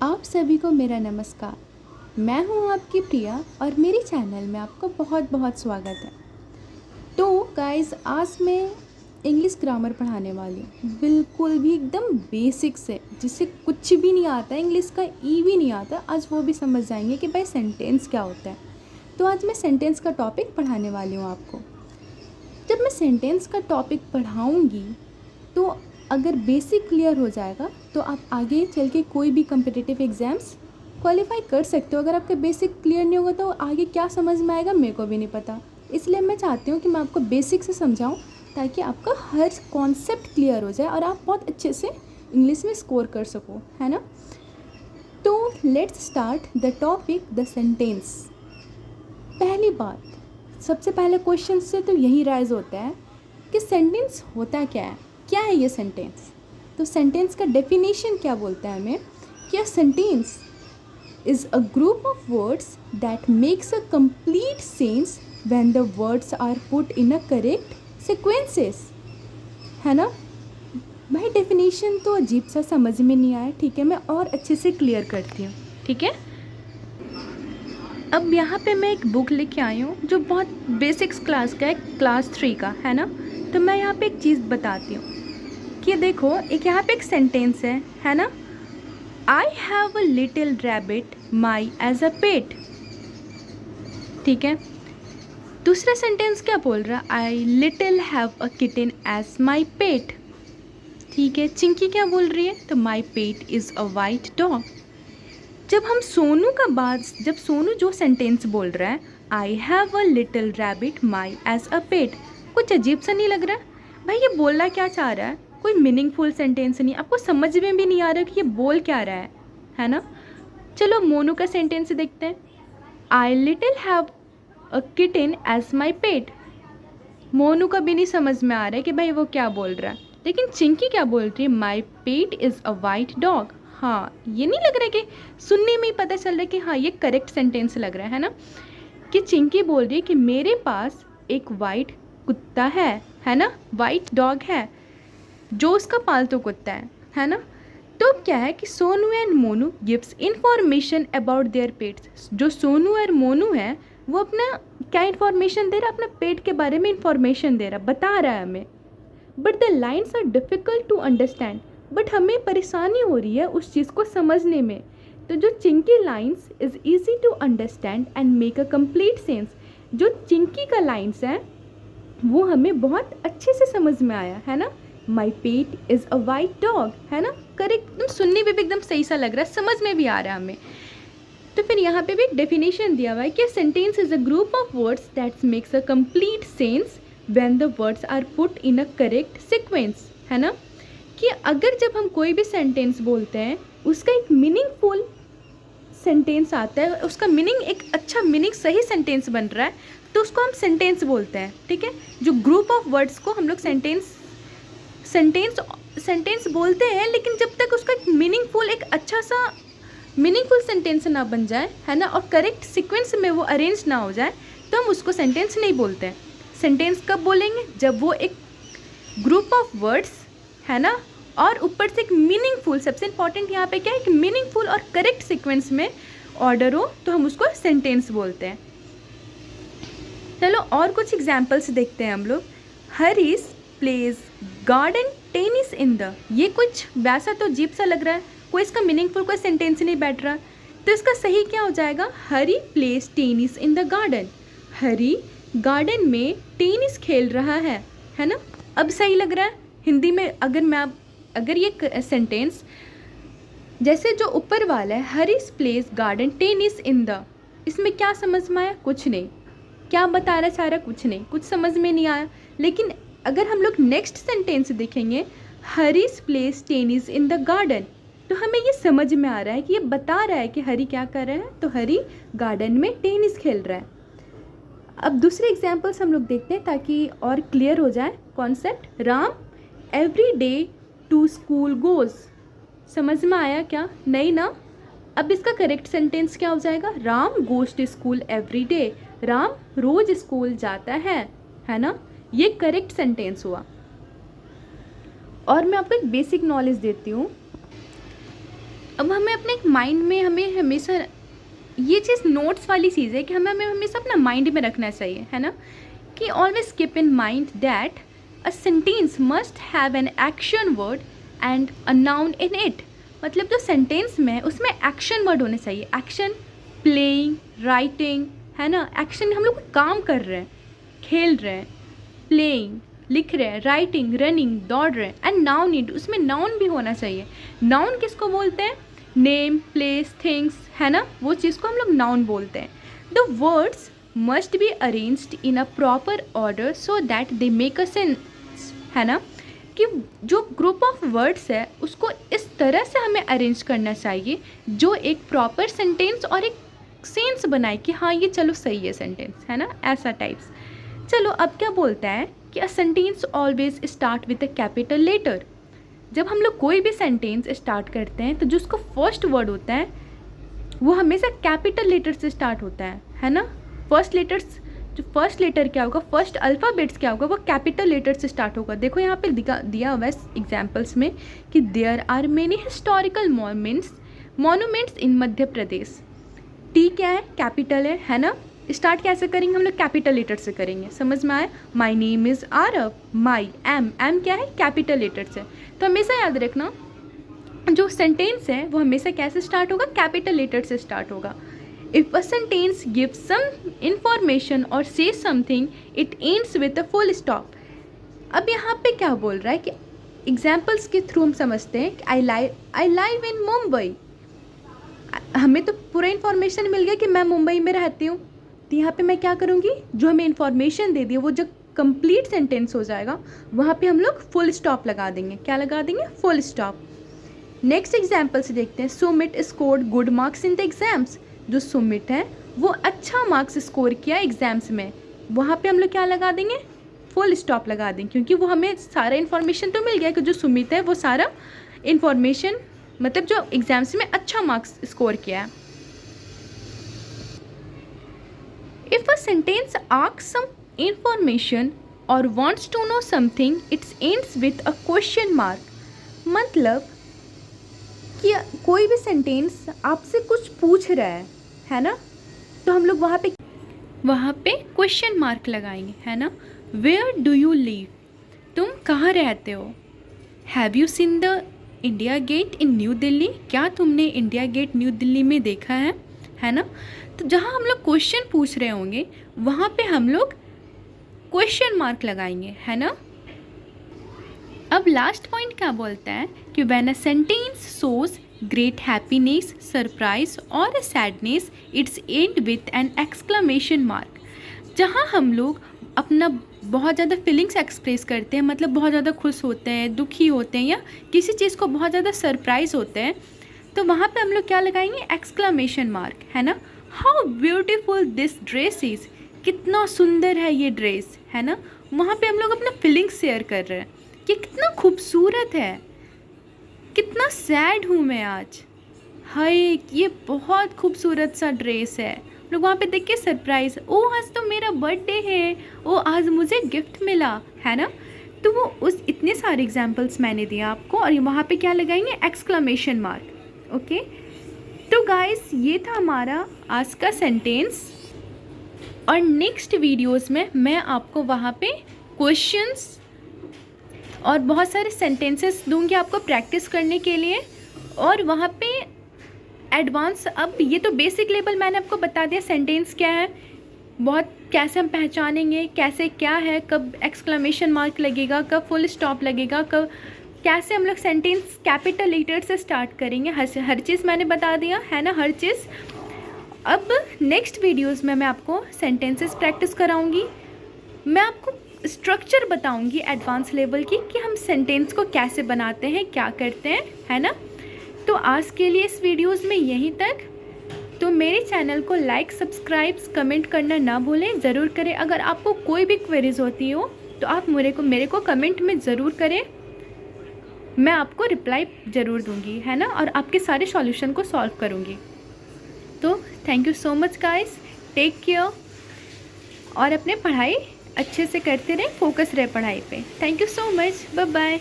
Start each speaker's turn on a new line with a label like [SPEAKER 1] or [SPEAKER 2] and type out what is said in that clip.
[SPEAKER 1] आप सभी को मेरा नमस्कार। मैं हूं आपकी प्रिया और मेरी चैनल में आपको बहुत बहुत स्वागत है। तो गाइस, आज मैं इंग्लिश ग्रामर पढ़ाने वाली हूँ, बिल्कुल भी एकदम बेसिक से, जिससे कुछ भी नहीं आता, इंग्लिश का ई भी नहीं आता। आज वो भी समझ जाएंगे कि भाई सेंटेंस क्या होता है। तो आज मैं सेंटेंस का टॉपिक पढ़ाने वाली हूँ आपको। जब मैं सेंटेंस का टॉपिक पढ़ाऊँगी तो अगर बेसिक क्लियर हो जाएगा तो आप आगे चल के कोई भी कम्पिटिटिव एग्ज़ाम्स क्वालिफाई कर सकते हो। अगर आपका बेसिक क्लियर नहीं होगा तो आगे क्या समझ में आएगा, मेरे को भी नहीं पता। इसलिए मैं चाहती हूँ कि मैं आपको बेसिक से समझाऊँ ताकि आपका हर कॉन्सेप्ट क्लियर हो जाए और आप बहुत अच्छे से इंग्लिश में स्कोर कर सको, है ना। तो let's start the topic, the sentence. पहली बात, सबसे पहले क्वेश्चन से तो यही राइज होता है कि सेंटेंस होता क्या है ये सेंटेंस। तो सेंटेंस का डेफिनेशन क्या बोलता है हमें कि sentence is a group of words that makes a complete sense when the words are put in a correct sequences, है ना। भाई डेफिनेशन तो अजीब सा समझ में नहीं आया, ठीक है, मैं और अच्छे से क्लियर करती हूँ, ठीक है। अब यहाँ पे मैं एक बुक लेके आई हूँ जो बहुत बेसिक्स क्लास का है, क्लास 3 का, है ना। तो मैं यहाँ पे एक चीज़ बताती हूँ कि देखो, एक यहाँ पे एक सेंटेंस है ना। I have a little rabbit my as a pet, ठीक है। दूसरा सेंटेंस क्या बोल रहा है, I little have a kitten as my pet, ठीक है। चिंकी क्या बोल रही है, तो my pet is a white dog. जब हम सोनू का बात, जब सोनू जो सेंटेंस बोल रहा है, I have a little rabbit my as a pet, कुछ अजीब सा नहीं लग रहा है? भाई ये बोलना क्या चाह रहा है, कोई मीनिंगफुल सेंटेंस नहीं, आपको समझ में भी नहीं आ रहा कि ये बोल क्या रहा है ना। चलो मोनू का सेंटेंस देखते हैं। I little have a kitten as my pet. Monu का भी नहीं समझ में आ रहा है कि भाई वो क्या बोल रहा है। लेकिन चिंकी क्या बोल रही है, माई pet is a white dog. हाँ, ये नहीं लग रहा है कि सुनने में ही पता चल रहा है कि हाँ ये करेक्ट सेंटेंस लग रहा है ना। कि चिंकी बोल रही है कि मेरे पास एक वाइट कुत्ता है ना, वाइट डॉग है, जो उसका पालतू कुत्ता है ना। तो क्या है कि Sonu and Monu gives information about their pets. जो सोनू और मोनू है वो अपना क्या इंफॉर्मेशन दे रहा है, अपना पेट के बारे में इंफॉर्मेशन दे रहा, बता रहा है हमें। But the lines are difficult to understand, but हमें परेशानी हो रही है उस चीज़ को समझने में। तो जो Chinki lines is easy to understand and make a complete sense, जो चिंकी का लाइन्स है वो हमें बहुत अच्छे से समझ में आया, है ना। माई pet is a white dog, है ना, करेक्ट, एकदम सुनने में भी एकदम सही सा लग रहा है, समझ में भी आ रहा है हमें। तो फिर यहाँ पे भी एक डेफिनेशन दिया हुआ है कि sentence is a group of words that makes a complete sense when the words are put in a correct sequence, है ना। कि अगर जब हम कोई भी सेंटेंस बोलते हैं उसका एक मीनिंगफुल सेंटेंस आता है, उसका मीनिंग एक अच्छा मीनिंग सही सेंटेंस बन रहा है, तो उसको हम सेंटेंस बोलते हैं, ठीक है। जो ग्रुप ऑफ वर्ड्स को हम लोग सेंटेंस सेंटेंस सेंटेंस बोलते हैं, लेकिन जब तक उसका मीनिंगफुल एक अच्छा सा मीनिंगफुल सेंटेंस ना बन जाए, है ना, और करेक्ट सीक्वेंस में वो अरेंज ना हो जाए, तो हम उसको सेंटेंस नहीं बोलते हैं। सेंटेंस कब बोलेंगे, जब वो एक ग्रुप ऑफ वर्ड्स, है ना, और ऊपर से एक मीनिंगफुल, सबसे इंपॉर्टेंट यहाँ पे क्या है कि मीनिंगफुल और करेक्ट सीक्वेंस में ऑर्डर हो, तो हम उसको सेंटेंस बोलते हैं। चलो और कुछ एग्जाम्पल्स देखते हैं हम लोग। Harish plays garden tennis in the, ये कुछ वैसा तो अजीब सा लग रहा है, कोई इसका मीनिंगफुल कोई सेंटेंस नहीं बैठ रहा। तो इसका सही क्या हो जाएगा, Hari plays tennis in the garden. Hari garden में टेनिस खेल रहा है ना। अब सही लग रहा है हिंदी में। अगर ये सेंटेंस जैसे जो ऊपर वाला है, Harish plays garden tennis in the, इसमें क्या समझ में आया, कुछ नहीं। क्या बताना चाह रहा, कुछ नहीं, कुछ समझ में नहीं आया। लेकिन अगर हम लोग नेक्स्ट सेंटेंस देखेंगे, Harish place tennis in the garden, तो हमें ये समझ में आ रहा है कि ये बता रहा है कि हरी क्या कर रहा है, तो हरी गार्डन में टेनिस खेल रहा है। अब दूसरे एग्जाम्पल्स हम लोग देखते हैं ताकि और क्लियर हो जाए concept. Ram every day to school goes, समझ में आया क्या, नहीं ना। अब इसका करेक्ट सेंटेंस क्या हो जाएगा, Ram goes to school every day, Ram रोज स्कूल जाता है ना। ये करेक्ट सेंटेंस हुआ। और मैं आपको एक बेसिक नॉलेज देती हूँ अब हमें अपने माइंड में हमें हमेशा ये चीज़ नोट्स वाली चीज़ है कि हमें हमें हमेशा अपना माइंड में रखना चाहिए, है ना, कि always keep in mind that a sentence must have an action word and a noun in it. मतलब जो सेंटेंस में है उसमें एक्शन वर्ड होने चाहिए। एक्शन, प्लेइंग, राइटिंग, है ना, एक्शन हम लोग काम कर रहे हैं, खेल रहे हैं, प्लेइंग लिख रहे हैं, राइटिंग रनिंग दौड़ रहे हैं, एंड नाउन इट, उसमें नाउन भी होना चाहिए। नाउन किसको बोलते हैं? नेम, प्लेस, थिंग्स, है ना, वो चीज़ को हम लोग नाउन बोलते हैं। The words must be arranged in a proper order so that they make a sense, है ना, कि जो ग्रुप ऑफ वर्ड्स है उसको इस तरह से हमें अरेंज करना चाहिए जो एक प्रॉपर सेंटेंस और एक सेंस बनाए कि हाँ ये चलो सही है सेंटेंस, है ना, ऐसा टाइप्स। चलो अब क्या बोलता है कि a sentence always start with a capital letter. जब हम लोग कोई भी सेंटेंस स्टार्ट करते हैं तो जो उसका फर्स्ट वर्ड होता है वो हमेशा कैपिटल लेटर से स्टार्ट होता है ना। फर्स्ट लेटर्स, जो फर्स्ट लेटर क्या होगा, फर्स्ट अल्फ़ाबेट्स क्या होगा, वो कैपिटल लेटर से स्टार्ट होगा। देखो यहाँ पे दिया हुआ है एग्जाम्पल्स में कि there are many historical monuments in Madhya Pradesh. T क्या है? कैपिटल है ना। स्टार्ट कैसे करेंगे हम लोग? कैपिटल लेटर से करेंगे। समझ में आया? My name is Aarav, my M क्या है? कैपिटल लेटर से। तो हमेशा याद रखना जो सेंटेंस है वो हमेशा कैसे स्टार्ट होगा? कैपिटल लेटर से स्टार्ट होगा। If a sentence gives some information or says something it ends with a full stop. अब यहाँ पे क्या बोल रहा है कि एग्जाम्पल्स के थ्रू हम समझते हैं कि आई लाइव इन मुंबई। हमें तो पूरा इन्फॉर्मेशन मिल गया कि मैं मुंबई में रहती हूँ, तो यहाँ पे मैं क्या करूँगी? जो हमें इन्फॉर्मेशन दे दी वो जो कंप्लीट सेंटेंस हो जाएगा वहाँ पे हम लोग फुल स्टॉप लगा देंगे। क्या लगा देंगे? Full stop. नेक्स्ट एग्जाम्पल से देखते हैं। Sumit scored good marks in the exams. जो सुमित है वो अच्छा मार्क्स स्कोर किया एग्जाम्स में, वहाँ पे हम लोग क्या लगा देंगे? फुल स्टॉप लगा देंगे, क्योंकि वो हमें सारा इन्फॉर्मेशन तो मिल गया कि जो सुमित है वो सारा इन्फॉर्मेशन मतलब जो एग्जाम्स में अच्छा मार्क्स स्कोर किया है। If a sentence asks some information or wants to know something it's ends with a question mark. मतलब कि कोई भी सेंटेंस आपसे कुछ पूछ रहा है ना, तो हम लोग वहाँ पे क्वेश्चन मार्क लगाएंगे, है ना। Where do you live? तुम कहाँ रहते हो? Have you seen the India gate in New Delhi? क्या तुमने इंडिया गेट न्यू दिल्ली में देखा है ना। तो जहाँ हम लोग क्वेश्चन पूछ रहे होंगे वहाँ पे हम लोग क्वेश्चन मार्क लगाएंगे, है ना। अब लास्ट पॉइंट क्या बोलता है कि when a sentence shows great happiness, surprise or sadness it's end with an exclamation mark. जहाँ हम लोग अपना बहुत ज़्यादा फीलिंग्स एक्सप्रेस करते हैं, मतलब बहुत ज़्यादा खुश होते हैं, दुखी होते हैं या किसी चीज़ को बहुत ज़्यादा सरप्राइज होते हैं, तो वहाँ पे हम लोग क्या लगाएंगे? एक्सक्लेमेशन मार्क, है ना। How beautiful this dress is. कितना सुंदर है ये ड्रेस, है ना। वहाँ पे हम लोग अपना फीलिंग्स शेयर कर रहे हैं कि कितना खूबसूरत है, कितना सैड हूँ मैं आज, हाय ये बहुत खूबसूरत सा ड्रेस है। लोग वहाँ पे देख के सरप्राइज, ओ आज तो मेरा बर्थडे है, ओ आज मुझे गिफ्ट मिला, है ना। तो वो उस इतने सारे एग्जाम्पल्स मैंने दिया आपको और वहाँ पे क्या लगाएंगे? Exclamation mark. ओके, तो गाइस ये था हमारा आज का सेंटेंस, और नेक्स्ट वीडियोस में मैं आपको वहाँ पे क्वेश्चंस और बहुत सारे सेंटेंसेस दूंगी आपको प्रैक्टिस करने के लिए, और वहाँ पे एडवांस, अब ये तो बेसिक लेवल मैंने आपको बता दिया सेंटेंस क्या है, बहुत कैसे हम पहचानेंगे, कैसे क्या है, कब एक्सक्लेमेशन मार्क लगेगा, कब फुल स्टॉप लगेगा, कब कैसे हम लोग सेंटेंस कैपिटल लेटर से स्टार्ट करेंगे, हर चीज़ मैंने बता दिया, है ना, हर चीज़। अब नेक्स्ट वीडियोस में मैं आपको सेंटेंसेस प्रैक्टिस कराऊंगी, मैं आपको स्ट्रक्चर बताऊंगी एडवांस लेवल की कि हम सेंटेंस को कैसे बनाते हैं, क्या करते हैं, है ना। तो आज के लिए इस वीडियोस में यहीं तक। तो मेरे चैनल को लाइक, सब्सक्राइब, कमेंट करना ना भूलें, ज़रूर करें। अगर आपको कोई भी क्वेरीज होती हो तो आप मेरे को कमेंट में ज़रूर करें, मैं आपको रिप्लाई ज़रूर दूंगी, है ना, और आपके सारे सॉल्यूशन को सॉल्व करूंगी। तो thank you so much guys, take care, और अपने पढ़ाई अच्छे से करते रहें, फोकस रहे पढ़ाई पे। Thank you so much, bye bye.